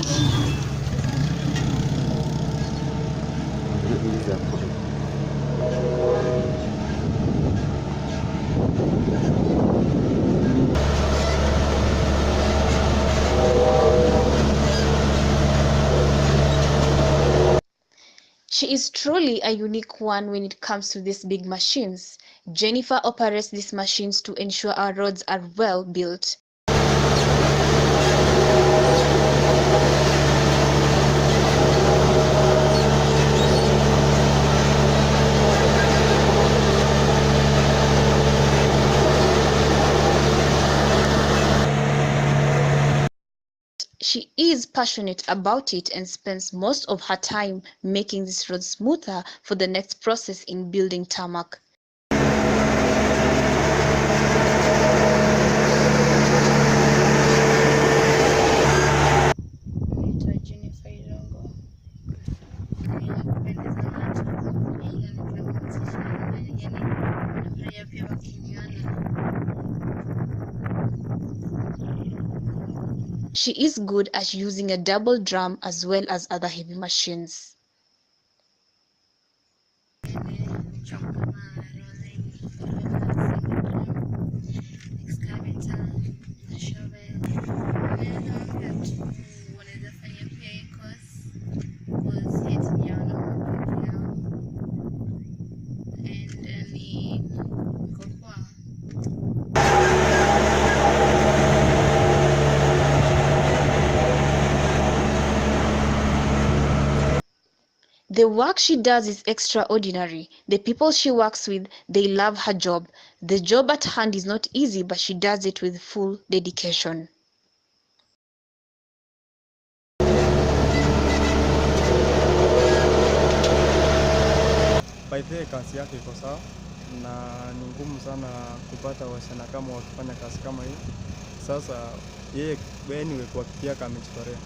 She is truly a unique one when it comes to these big machines. Jennifer operates these machines to ensure our roads are well built. She is passionate about it and spends most of her time making this road smoother for the next process in building tarmac. She is good at using a double drum as well as other heavy machines. The work she does is extraordinary. The people she works with, they love her job. The job at hand is not easy, but she does it with full dedication. By the way, kazi yake iko sawa na ni ngumu sana kupata wasichana kama wakifanya kazi kama hii. Sasa yeye anyway kwa kiasi amejitolea.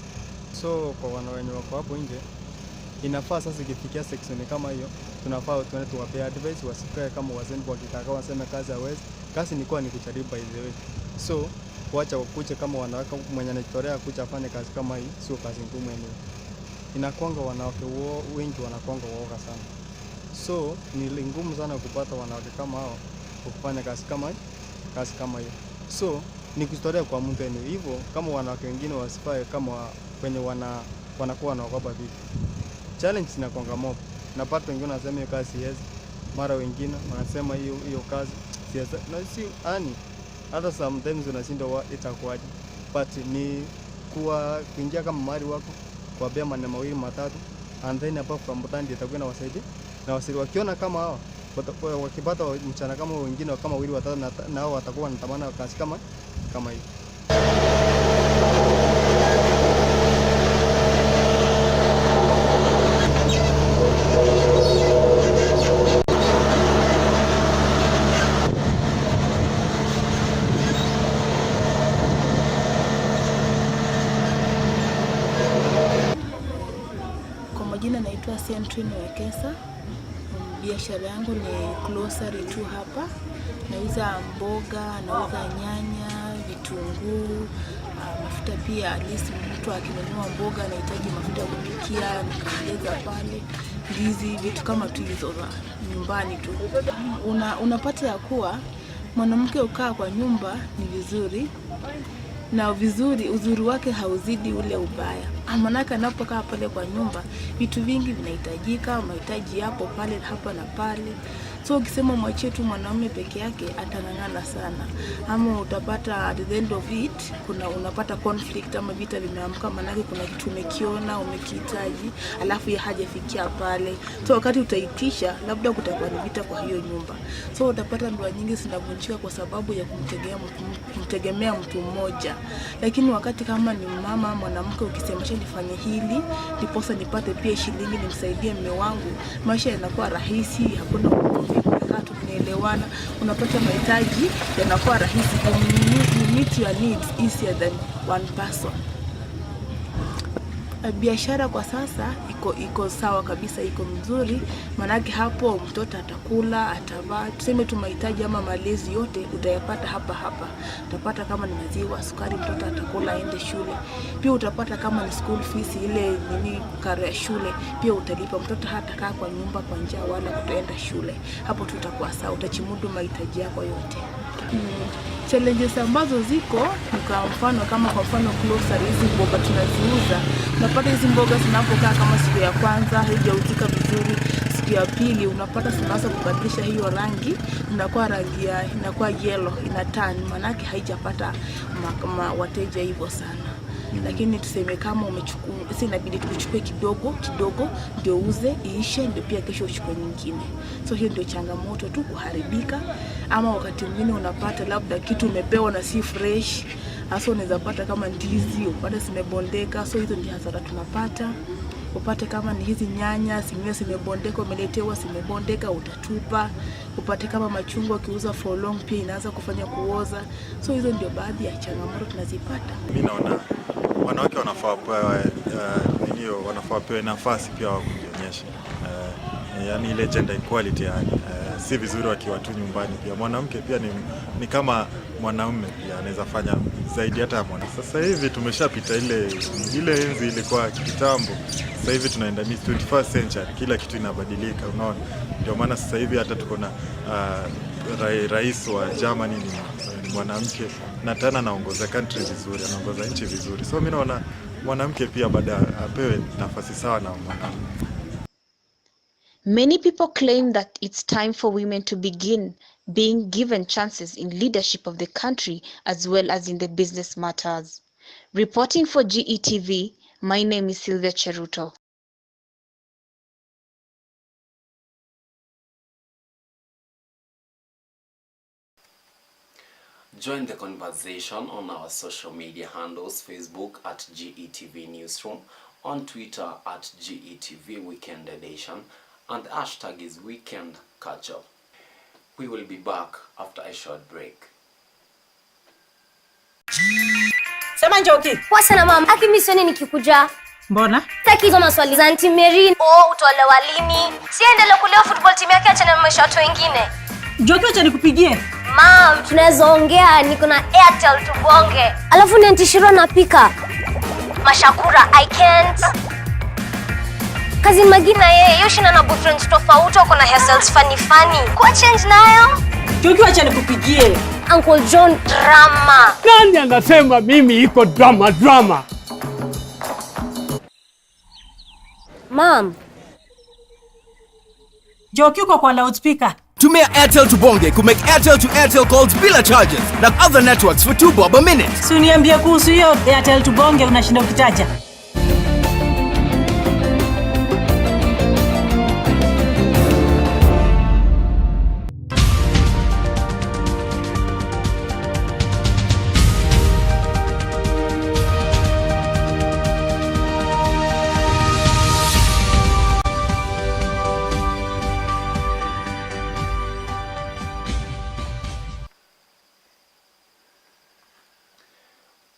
So kwa wana wenye wako hapo nje inafaa sasa ikifikia section kama hiyo tunafaa tuwape advice wasikae kama wazeni kwa kitaka waseme kazi hawezi. Kazi ni kujaribu by the way. So kuacha kukucha kama wanawake mwenye anajitolea kuja afanye kazi kama hii sio kazi ngumu anyway. Inakuanga wanawake wengi wanakuanga waoga sana. So ni ngumu sana kupata wanawake kama hao kufanya kazi kama hiyo. So ni kujitolea kwa mtu anyway. Hivyo kama wanawake wengine wasifae kama kwenye wanakuwa wanaogopa vipi. Challenge zinakuanga mob. Napata wengine wanasema hiyo kazi yes, mara wengine wanasema hiyo kazi yes. Na si ani hata sometimes unashinda itakuwaje. But ni kuingia kama mahali wako kuambia maneno mawili matatu and then above from button itakuwa na wasaidia na wasiri wakiona kama hao wakipata mchana kama wengine kama wili watatu na hao watakuwa wanatamani kazi kama hii. Kwa majina naitwa Irene Wekesa. Biashara yangu ni grocery tu hapa. Nauza mboga, nauza nyanya, vitunguu, mafuta pia. At least mtu akinunua mboga anahitaji mafuta ya kupikia, nikaongeza pale. Ndizi, vitu kama tu hizo za nyumbani tu. Unapata ya kuwa mwanamke ukaa kwa nyumba ni vizuri. Na uzuri wake hauzidi ule ubaya. Manake anapokaa pale kwa nyumba, vitu vingi vinahitajika, mahitaji yapo pale hapa na pale. So ukisema mwachie tu mwanaume peke yake atang'ang'ana sana. Ama utapata at the end of it unapata conflict ama vita vimeamka, manake kuna kitu umekiona, umekihitaji, alafu ya hajafikia pale. So wakati utaitisha labda kutakuwa ni vita kwa hiyo nyumba. So utapata ndoa nyingi zinavunjika kwa sababu ya kumtegemea mtu mmoja. Lakini wakati kama ni mama mwanamke ukisemesha nifanye hili, ndiposa nipate pia shilingi nimsaidie mume wangu, maisha yanakuwa rahisi, hakuna ugomvi, tunaelewana, unapata mahitaji yanakuwa rahisi. You meet your needs easier than one person. Biashara kwa sasa iko sawa kabisa, iko mzuri, manake hapo mtoto atakula, atavaa, tuseme tu mahitaji ama malezi yote utayapata hapa. Utapata kama ni maziwa, sukari, mtoto atakula aende shule. Pia utapata kama ni school fees, ile nini karo ya shule, pia utalipa. Mtoto hatakaa kwa nyumba kwa njaa wala kutoenda shule. Hapo tutakuwa sawa, utachimudu mahitaji yako yote. Challenges ambazo ziko ni kwa mfano grocery, hizi mboga tunaziuza. Unapata hizi mboga zinapokaa kama siku ya kwanza haijauzika vizuri, siku ya pili unapata zinaanza kubadilisha hiyo rangi, inakuwa yellow, inatani, manake haijapata wateja hivyo sana. Lakini tuseme kama umechukua, si inabidi tuchukue kidogo ndio uze iishe, ndio pia kesho uchukue nyingine. So hiyo ndio changamoto tu, kuharibika. Ama wakati mwingine unapata labda kitu umepewa na si fresh, hasa unaweza pata kama ndizi upate zimebondeka. So hizo ndio hasara tunapata. Upate kama ni hizi nyanya zimebondeka, umeletewa zimebondeka, utatupa. Upate kama machungwa ukiuza for long pia inaanza kufanya kuoza. So hizo ndio baadhi ya changamoto tunazipata. Mimi naona wanawake wanafaa pewe nafasi pia wa kujionyesha. Yani ile gender equality, yani si vizuri wakiwa tu nyumbani. Pia mwanamke pia ni kama mwanaume, pia anaweza fanya zaidi hata ya mwanamke. Sasa hivi tumeshapita ile enzi ilikuwa kitambo. Sasa hivi tunaenda ni 21st century, kila kitu inabadilika, unaona. Ndio maana sasa hivi hata tuko na rais wa Germany ni mwanamke, na tena anaongoza country vizuri, anaongoza nchi vizuri. So mimi naona mwanamke pia baada apewe nafasi sawa na mwanaume. Many people claim that it's time for women to begin being given chances in leadership of the country as well as in the business matters. Reporting for GETV, my name is Sylvia Cheruto. Join the conversation on our social media handles: Facebook at GETV Newsroom, on Twitter at GETV Weekend Edition, and the hashtag is Weekend Catch Up. We will be back after a short break. Sema Njoki. Poa sana mama. Aki mimi sioni nikikuja. Mbona? Sitaki hizo maswali za Auntie Irene. Utolewa lini? Siendelee kulea football team yake, achana na maisha watu wengine. Njoki, acha nikupigie. Mom, tunaweza ongea, niko na Airtel tubonge. Alafu ni Auntie Shiro napika. Mashakura, I can't. Kazi Magina yeye yoshina na boyfriends tofauti, wako na hairstyles funny. Kwa change nayo? Njoki, acha nikupigie. Uncle John drama. Nani anasema mimi iko drama? Mom. Njoki, uko kwa loudspeaker. Tumia Airtel Tubonge kumake Airtel to Airtel calls bila charges na other networks for 2 bob a minute. Si uniambie kuhusu hiyo Airtel Tubonge unashinda ukitaja.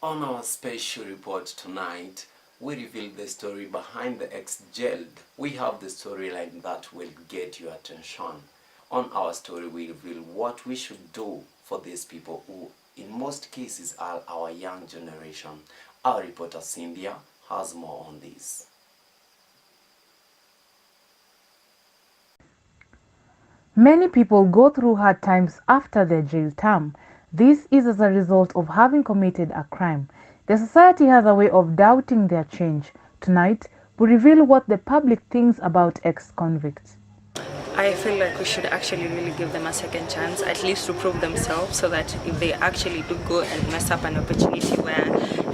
On our special report tonight, we reveal the story behind the ex-jailed. We have the storyline that will get your attention. On our story, we reveal what we should do for these people who, in most cases, are our young generation. Our reporter Cynthia has more on this. Many people go through hard times after their jail term. This is as a result of having committed a crime. The society has a way of doubting their change. Tonight, we reveal what the public thinks about ex-convicts. I feel like we should actually really give them a second chance, at least to prove themselves, so that if they actually do go and mess up an opportunity where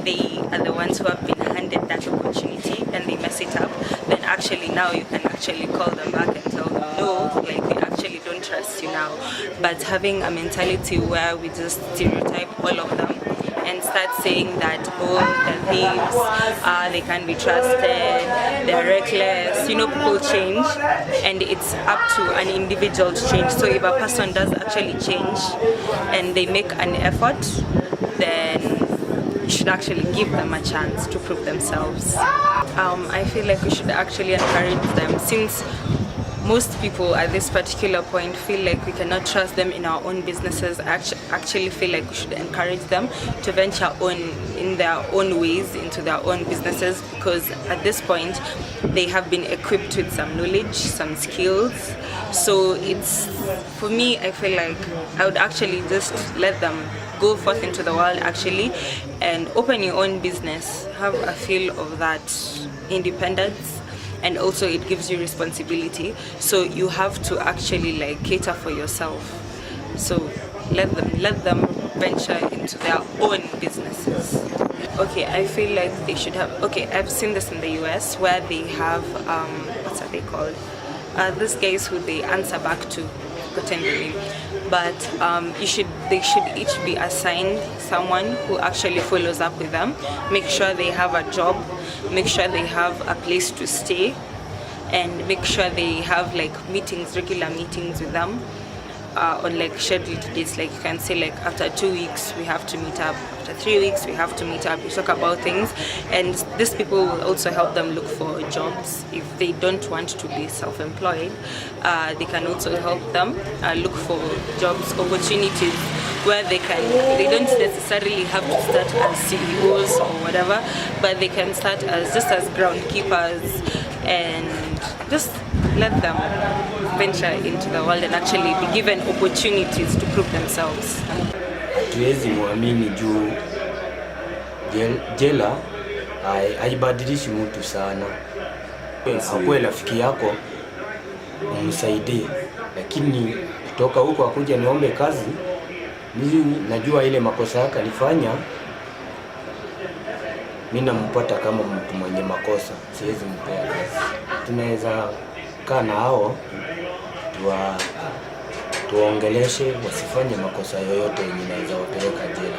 they are the ones who have been handed that opportunity and they mess it up, then actually now you can actually call them back and tell them, no, like we actually don't trust you now. But having a mentality where we just stereotype all of them and start saying that, oh, they're thieves, they can't be trusted, they're reckless. You know, people change, and it's up to an individual to change. So if a person does actually change and they make an effort, then should actually give them a chance to prove themselves. I feel like we should actually encourage them, since most people at this particular point feel like we cannot trust them in our own businesses. I actually feel like we should encourage them to venture on in their own ways into their own businesses, because at this point they have been equipped with some knowledge, some skills. So it's, for me, I feel like I would actually just let them go forth into the world actually and open your own business, have a feel of that independence, and also it gives you responsibility, so you have to actually like cater for yourself. So let them venture into their own businesses. Okay, I feel like they should have, okay, I've seen this in the US where they have what's that they called, these guys who they answer back to, pretend the name, but they should each be assigned someone who actually follows up with them, make sure they have a job, make sure they have a place to stay, and make sure they have like meetings, regular meetings with them on like scheduled dates. Like you can say like after 2 weeks we have to meet up, after 3 weeks we have to meet up, we talk about things, and these people will also help them look for jobs. If they don't want to be self-employed, they can also help them look for jobs, opportunities where they don't necessarily have to start as CEOs or whatever, but they can start as just as groundkeepers, and just let them venture into the world and actually be given opportunities to prove themselves. Hatuwezi muamini juu jela haibadilishi mtu sana. Akuwe rafiki yako umsaidie, lakini kutoka huko akuja niombe kazi, mimi najua ile makosa yake alifanya, mimi nampata kama mtu mwenye makosa, siwezi mpea kazi. Tunaweza kaa na hao tuongeleshe wasifanye makosa yoyote yenye inaweza wapeleka jela.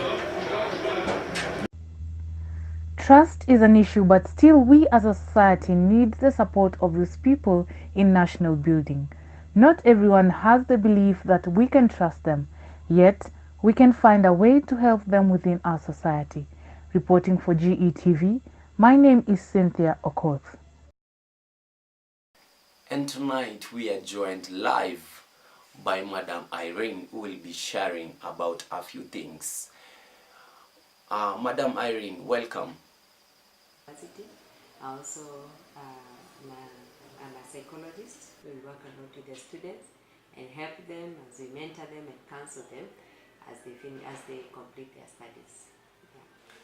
Trust is an issue, but still we as a society need the support of these people in national building. Not everyone has the belief that we can trust them, yet we can find a way to help them within our society. Reporting for GETV, my name is Cynthia Okoth. And tonight we are joined live by Madam Irene, who will be sharing about a few things. Madam Irene, welcome. Also, I'm a psychologist. We work a lot with the students and help them as we mentor them and counsel them as they complete their studies.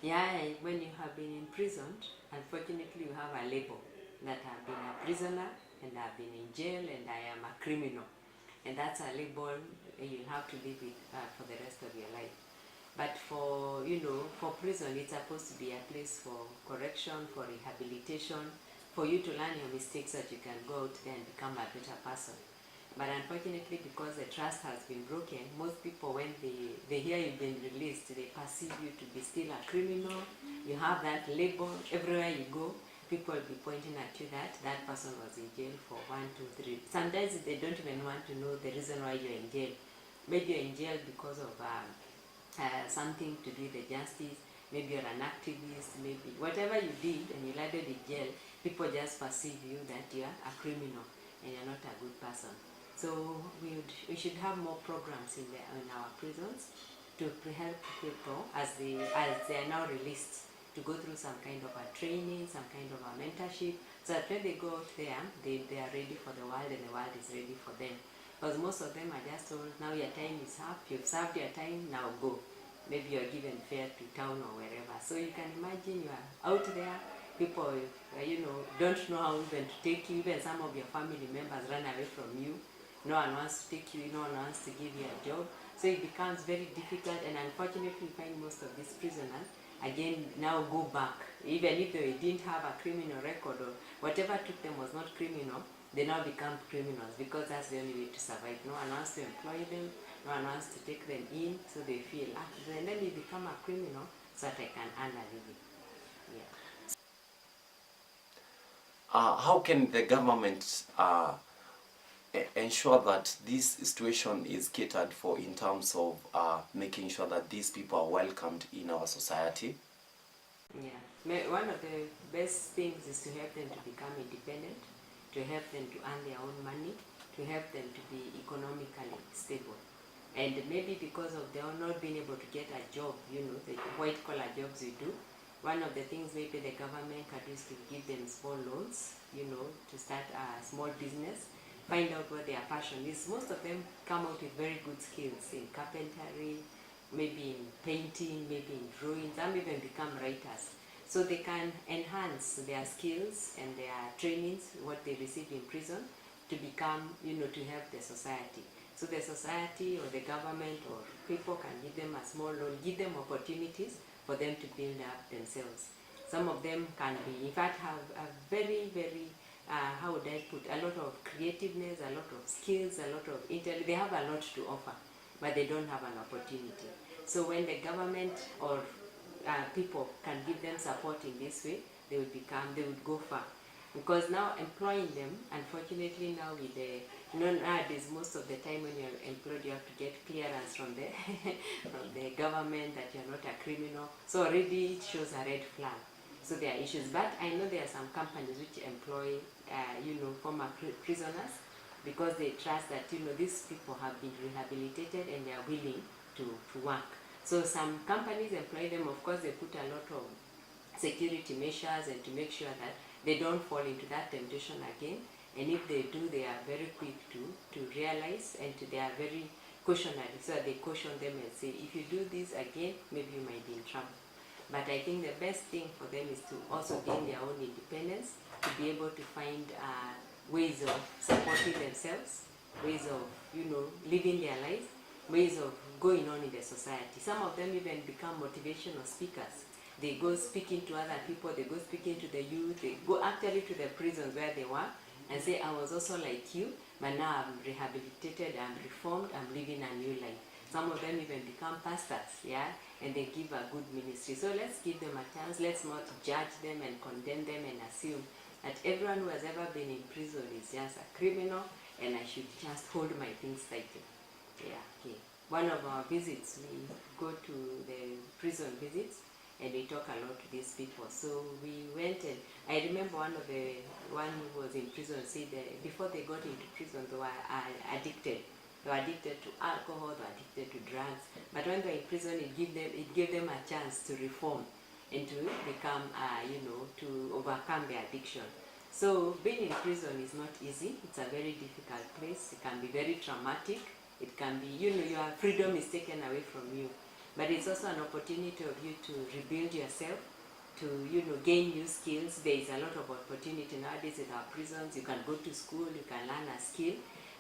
Yeah, when you have been imprisoned, unfortunately you have a label that I've been a prisoner and I've been in jail and I am a criminal. And that's a label you have to live with for the rest of your life. But for prison, it's supposed to be a place for correction, for rehabilitation, for you to learn your mistakes so that you can go out there and become a better person. But unfortunately, because the trust has been broken, most people, when they hear you've been released, they perceive you to be still a criminal. You have that label everywhere you go. People will be pointing at you that that person was in jail for 1, 2, 3. Sometimes they don't even want to know the reason why you're in jail. Maybe you're in jail because of something to do with the justice. Maybe you're an activist. Maybe whatever you did and you landed in jail, people just perceive you that you're a criminal and you're not a good person. So we should have more programs in our prisons to help people as they are now released, to go through some kind of a training, some kind of a mentorship, so that when they go out there, they are ready for the world and the world is ready for them. Because most of them are just told, now your time is up, you've served your time, now go. Maybe you're given fare to town or wherever. So you can imagine you are out there, people don't know how even to take you, even some of your family members run away from you. No one wants to take you, no one wants to give you a job. So it becomes very difficult, and unfortunately you find most of these prisoners again now go back. Even if they didn't have a criminal record or whatever took them was not criminal, they now become criminals because that's the only way to survive. No one wants to employ them, no one wants to take them in, so they feel, then let me become a criminal so that I can earn a living. Yeah. How can the government ensure that this situation is catered for in terms of making sure that these people are welcomed in our society? Yeah. One of the best things is to help them to become independent, to help them to earn their own money, to help them to be economically stable. And maybe because of them not being able to get a job, you know, the white collar jobs we do, one of the things maybe the government can do is to give them small loans, you know, to start a small business, find out what their passion is. Most of them come out with very good skills in carpentry, maybe in painting, maybe in drawing, some even become writers. So they can enhance their skills and their trainings, what they received in prison, to become, you know, to help the society. So the society or the government or people can give them a small loan, give them opportunities for them to build up themselves. Some of them can be, in fact, have a very, very, how would I put, a lot of creativeness, a lot of skills, a lot of intellect. They have a lot to offer, but they don't have an opportunity. So when the government or people can give them support in this way, they would go far. Because now employing them, unfortunately now with the, nowadays most of the time when you're employed you have to get clearance from the, from the government that you're not a criminal. So already it shows a red flag. So there are issues. But I know there are some companies which employ, you know, former prisoners because they trust that, you know, these people have been rehabilitated and they are willing to work. So some companies employ them, of course they put a lot of security measures and to make sure that they don't fall into that temptation again. And if they do, they are very quick to realize and they are very cautionary. So they caution them and say, if you do this again, maybe you might be in trouble. But I think the best thing for them is to also gain their own independence, to be able to find ways of supporting themselves, ways of, you know, living their lives, ways of going on in the society. Some of them even become motivational speakers. They go speaking to other people, they go speaking to the youth, they go actually to the prisons where they were and say, I was also like you, but now I'm rehabilitated, I'm reformed, I'm living a new life. Some of them even become pastors, yeah, and they give a good ministry. So let's give them a chance, let's not judge them and condemn them and assume that everyone who has ever been in prison is just a criminal and I should just hold my things tightly. Yeah, okay. One of our visits, we go to the prison visits, and we talk a lot to these people. So we went and I remember one who was in prison said that before they got into prison they were addicted. They were addicted to alcohol, they were addicted to drugs. But when they were in prison, it gave them a chance to reform and to become, you know, to overcome their addiction. So being in prison is not easy. It's a very difficult place. It can be very traumatic. It can be, you know, your freedom is taken away from you. But it's also an opportunity of you to rebuild yourself, to, you know, gain new skills. There is a lot of opportunity nowadays in our prisons. You can go to school, you can learn a skill,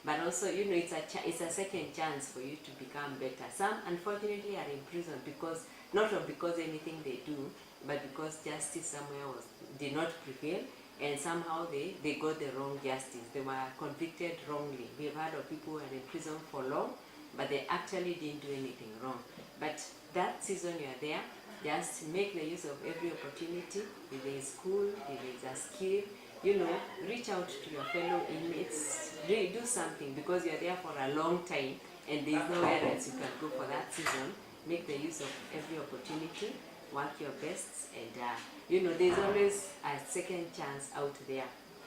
but also, you know, it's a second chance for you to become better. Some, unfortunately, are in prison because, not because anything they do, but because justice somewhere did not prevail, and somehow they got the wrong justice. They were convicted wrongly. We've heard of people who are in prison for long, but they actually didn't do anything wrong. But that season you are there, just make the use of every opportunity. If there is school, if there is a skill, you know, reach out to your fellow inmates, do something because you are there for a long time and there is nowhere else you can go for that season. Make the use of every opportunity, work your best, and you know, there's always a second chance out there.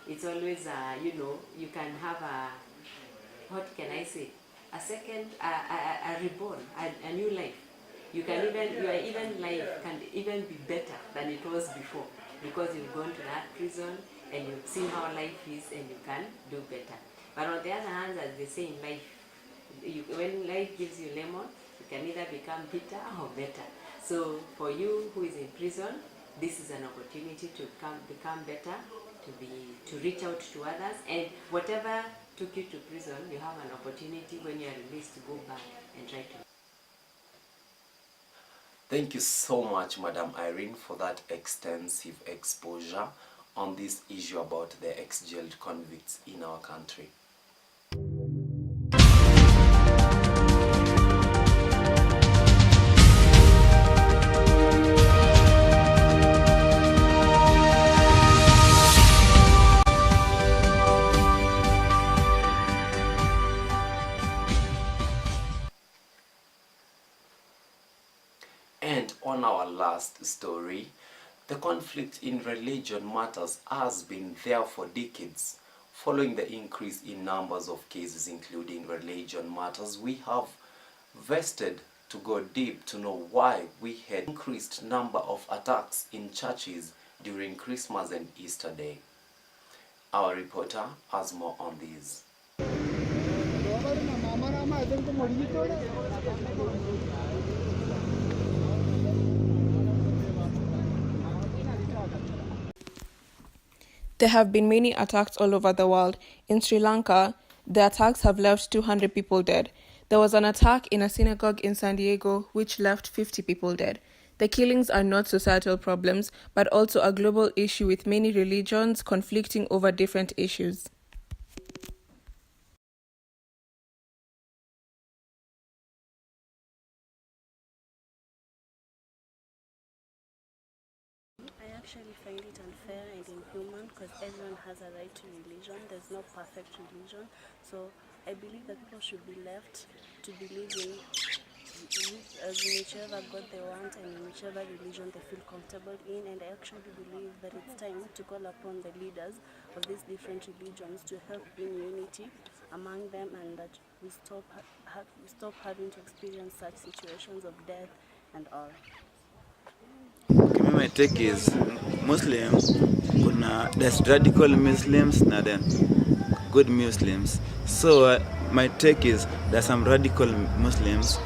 It's always, you know, you can have what can I say? A second, a reborn, a new life. You can even life can even be better than it was before because you've gone to that prison and you've seen how life is and you can do better. But on the other hand, as they say in life, when life gives you lemon, you can either become bitter or better. So for you who is in prison, this is an opportunity to become better, to reach out to others, and whatever took you to prison, you have an opportunity when you are released to go back and try to. Thank you so much, Madam Irene, for that extensive exposure on this issue about the ex-jailed convicts in our country. And on our last story, The conflict in religion matters has been there for decades. Following the increase in numbers of cases including religion matters, we have vested to go deep to know why we had increased number of attacks in churches during Christmas and Easter Day. Our reporter has more on this. There have been many attacks all over the world. In Sri Lanka, the attacks have left 200 people dead. There was an attack in a synagogue in San Diego which left 50 people dead. The killings are not societal problems, but also a global issue with many religions conflicting over different issues. I actually find it unfair and inhuman because everyone has a right to religion. There's no perfect religion. So I believe that people should be left to believe in whichever God they want and in whichever religion they feel comfortable in. And I actually believe that it's time to call upon the leaders of these different religions to help bring unity among them, and that we stop having to experience such situations of death and all. My take is Muslims, there's radical Muslims and then good Muslims. So my take is there's some radical Muslims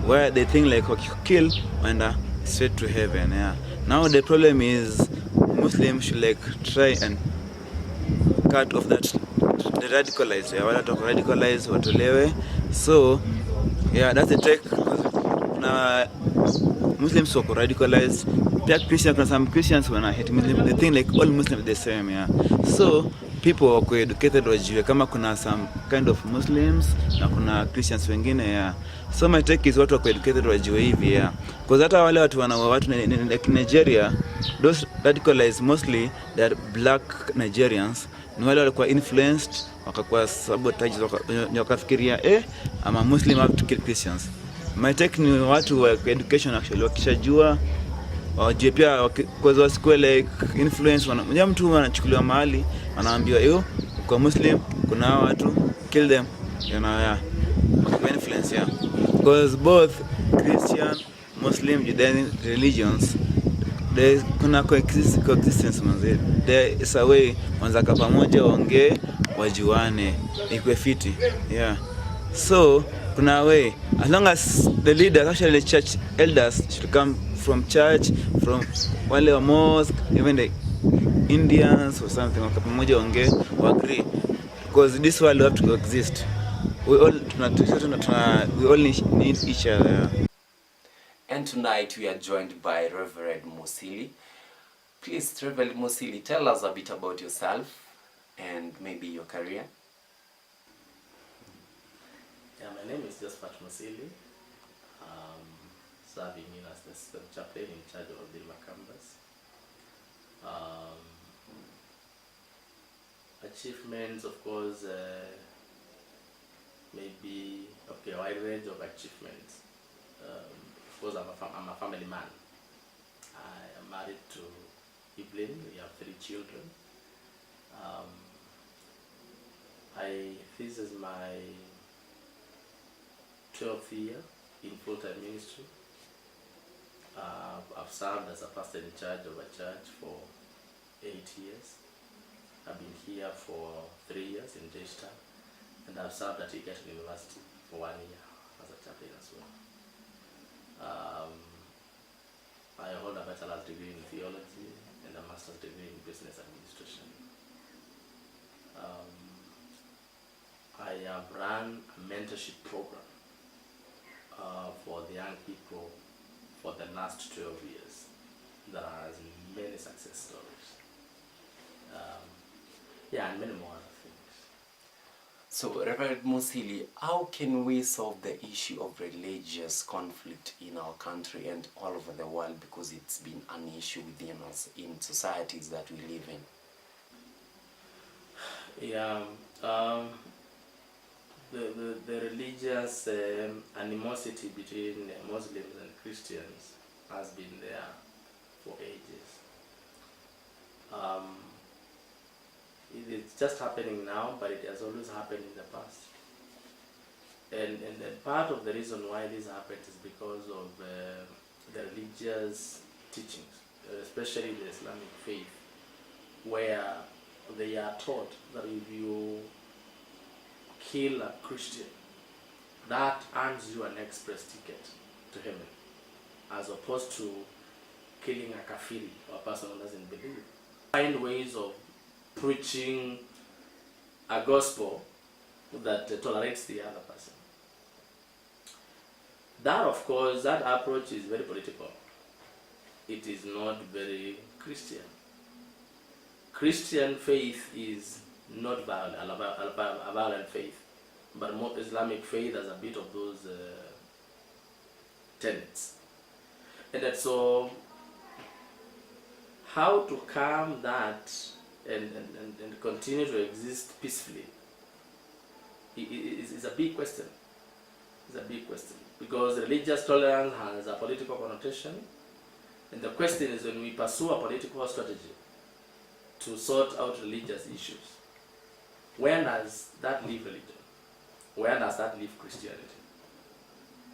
where they think like okay, kill and straight to heaven. Yeah. Now the problem is Muslims should like try and cut off that the radicalized. Yeah, wala talk radicalized watolewe. So yeah, that's the take. Muslims were radicalized. Christians, some Christians when I hate Muslims, they think like all Muslims are the same, yeah. So people were educated wajue kama kuna some kind of Muslims na kuna Christians wengine, yeah. So my take is watu wako educated wajue hivi, yeah. Because hata wale watu like Nigeria, those radicalized mostly they are black Nigerians. Ni wale walikuwa influenced, wakakuwa sabotaged, wakafikiria I'm a Muslim, I have to kill Christians. My take ni watu wa education actually wakishajua wajue pia kwa wasikuwe like influence wana mtu anachukuliwa mahali anaambiwa kwa Muslim kuna hawa watu kill them, you know, yeah. Kwa influence, yeah. Because both Christian, Muslim, Judean religions kuna coexistence manzi. There is a way wanzaka pamoja waongee wajuane ikwe fiti, yeah. So kuna way as long as the leaders, actually the church elders should come from church, from wale wa mosque, even the Indians or something, wakapamoja waongee wa agree, because this world have to coexist. We all need each other. And tonight we are joined by Reverend Massey. Please, Reverend Massey, tell us a bit about yourself and maybe your career. Yeah, my name is just Massey. Serving in as the assistant chaplain in charge of the campus. Achievements, of course, maybe a wide range of achievements. Of course, I'm a family man. I am married to Evelyn. We have 3 children. This is my 12th year in full-time ministry. I've served as a pastor in charge of a church for 8 years. I've been here for 3 years in Getv, and I've served at Getv University for 1 year as a chaplain as well. I hold a bachelor's degree in theology and a master's degree in business administration. I have run a mentorship program for the young people for the last 12 years. There are many success stories. And many more other things. So, Reverend Massey, how can we solve the issue of religious conflict in our country and all over the world, because it's been an issue within us in societies that we live in? Yeah, the religious animosity between Muslims and Christians has been there for ages. It's just happening now, but it has always happened in the past. And part of the reason why this happened is because of the religious teachings, especially the Islamic faith, where they are taught that if you kill a Christian, that earns you an express ticket to heaven, as opposed to killing a kafiri, or a person who doesn't believe. Find ways of preaching a gospel that tolerates the other person. That, of course, that approach is very political. It is not very Christian. Christian faith is not violent, a violent faith, but more Islamic faith has a bit of those tenets. And that so, how to calm that and continue to exist peacefully is a big question. It's a big question, because religious tolerance has a political connotation, and the question is, when we pursue a political strategy to sort out religious issues, where does that leave religion? Where does that leave Christianity,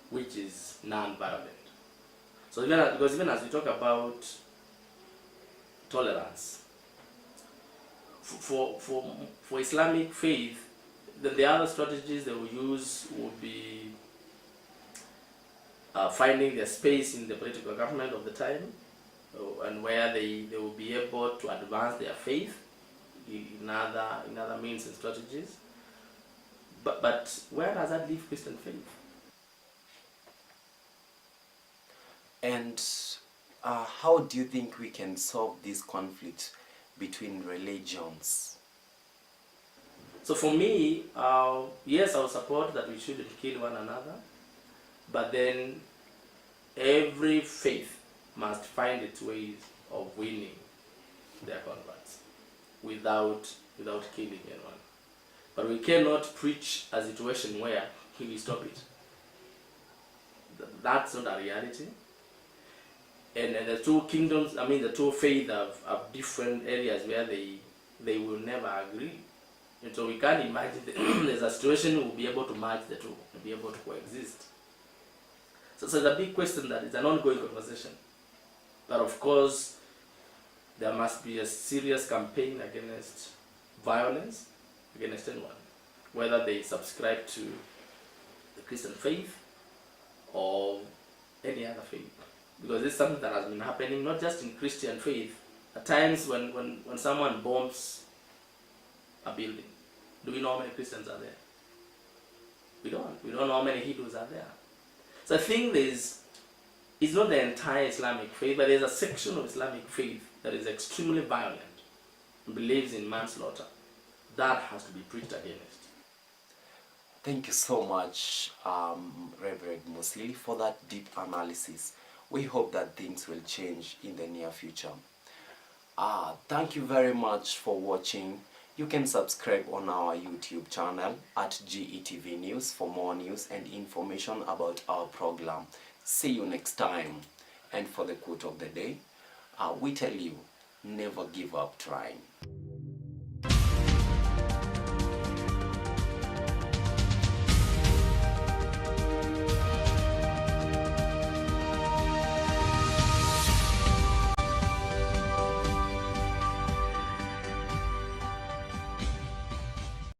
which is non-violent? So because even as we talk about tolerance, for Islamic faith, the other strategies they will use would be finding their space in the political government of the time, and where they will be able to advance their faith in other means and strategies. But where does that leave Christian faith? And how do you think we can solve this conflict between religions? So for me, yes, I will support that we shouldn't kill one another, but then every faith must find its ways of winning their converts without killing anyone. But we cannot preach a situation where we stop it. That's not a reality. And the two kingdoms, the two faiths have different areas where they will never agree. And so we can't imagine there's a situation we'll be able to merge the two, and be able to coexist. So it's a big question that is an ongoing conversation. But of course, there must be a serious campaign against violence against anyone, whether they subscribe to the Christian faith or any other faith. Because this is something that has been happening not just in Christian faith. At times when someone bombs a building, do we know how many Christians are there? We don't. We don't know how many Hindus are there. So I think it's not the entire Islamic faith, but there's a section of Islamic faith that is extremely violent and believes in manslaughter. That has to be preached against. Thank you so much, Reverend Massey, for that deep analysis. We hope that things will change in the near future. Thank you very much for watching. You can subscribe on our YouTube channel at Getv News for more news and information about our program. See you next time. And for the quote of the day, we tell you, never give up trying.